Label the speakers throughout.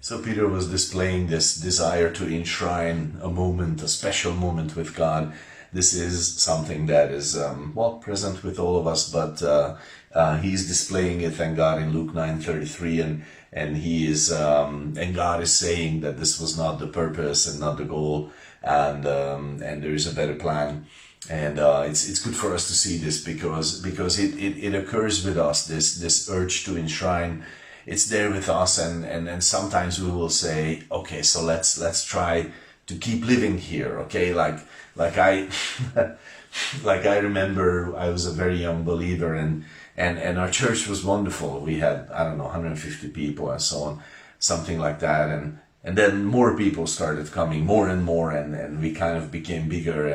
Speaker 1: So Peter was displaying this desire to enshrine a moment, a special moment with God. This is something that is, well, present with all of us, but he's displaying it, thank God, in Luke 9:33, and he is, and God is saying that this was not the purpose and not the goal, and there is a better plan. And it's good for us to see this because it occurs with us, this urge to enshrine. It's there with us, and sometimes we will say, okay, so let's try to keep living here, okay? Like I like I remember I was a very young believer, and our church was wonderful. We had, I don't know, 150 people and so on, something like that, and then more people started coming, more and more, and we kind of became bigger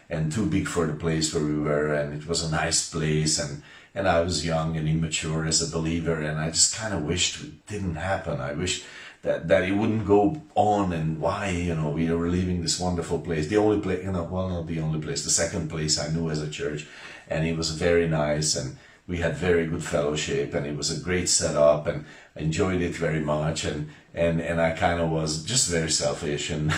Speaker 1: and too big for the place where we were, and it was a nice place, and I was young and immature as a believer, and I just kind of wished it didn't happen. I wish that it wouldn't go on, and why, we were leaving this wonderful place, the only place, well, not the only place, the second place I knew as a church, and it was very nice, and we had very good fellowship, and it was a great setup, and I enjoyed it very much, and I kind of was just very selfish and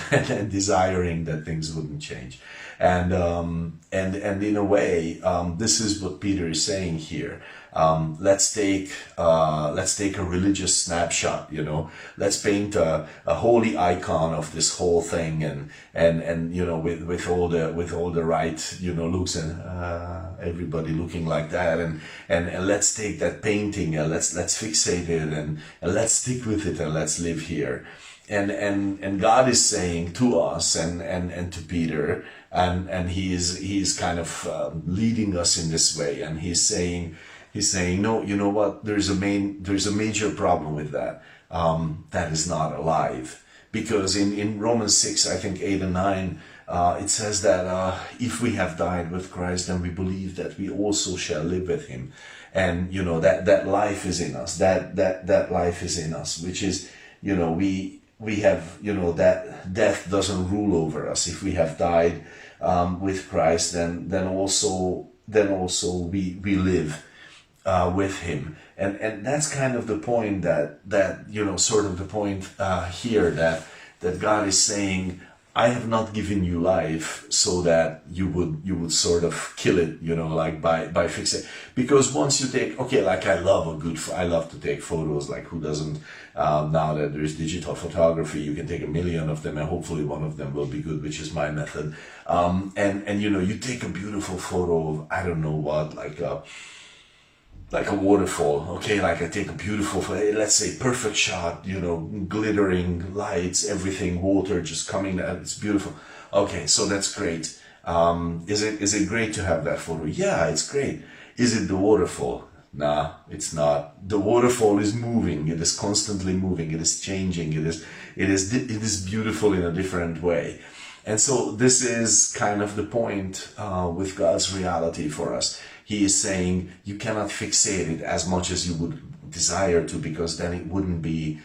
Speaker 1: desiring that things wouldn't change. And in a way, this is what Peter is saying here. Let's take a religious snapshot, let's paint a holy icon of this whole thing, and with all the right, looks, and everybody looking like that, and let's take that painting, and let's fixate it, and let's stick with it, and let's live here. And God is saying to us and to Peter, and he is kind of leading us in this way, and he's saying, no, you know what? There's a major problem with that. That is not alive, because in Romans 6, I think 8 and 9, it says that if we have died with Christ, then we believe that we also shall live with Him, and that life is in us. That life is in us, which is we have that death doesn't rule over us. If we have died with Christ, then also we live with Him, and that's kind of the point that sort of the point here that God is saying, I have not given you life so that you would sort of kill it, like by fixing. Because once you take, okay, like I love to take photos. Like who doesn't? Now that there's digital photography, you can take 1 million of them, and hopefully one of them will be good, which is my method. And you take a beautiful photo of, I don't know what, like a waterfall, okay? Like I take a beautiful, let's say perfect shot, glittering lights, everything, water just coming out, it's beautiful. Okay, so that's great. Is it great to have that photo? Yeah, it's great. Is it the waterfall? Nah, it's not. The waterfall is moving. It is constantly moving. It is changing. It is beautiful in a different way. And so this is kind of the point with God's reality for us. He is saying you cannot fixate it as much as you would desire to, because then it wouldn't be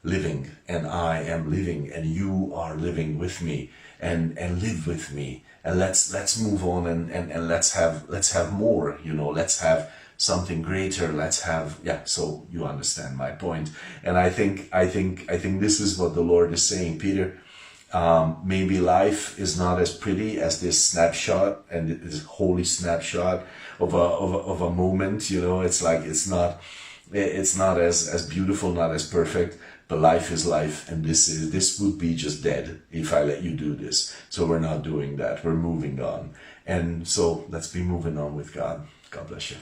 Speaker 1: living, and I am living, and you are living with me, and live with me, and let's move on, and let's have more, let's have something greater, let's have, so you understand my point. And I think this is what the Lord is saying, Peter. Maybe life is not as pretty as this snapshot, and this holy snapshot of a moment. It's like it's not as beautiful, not as perfect. But life is life, and this would be just dead if I let you do this. So we're not doing that. We're moving on, and so let's be moving on with God. God bless you.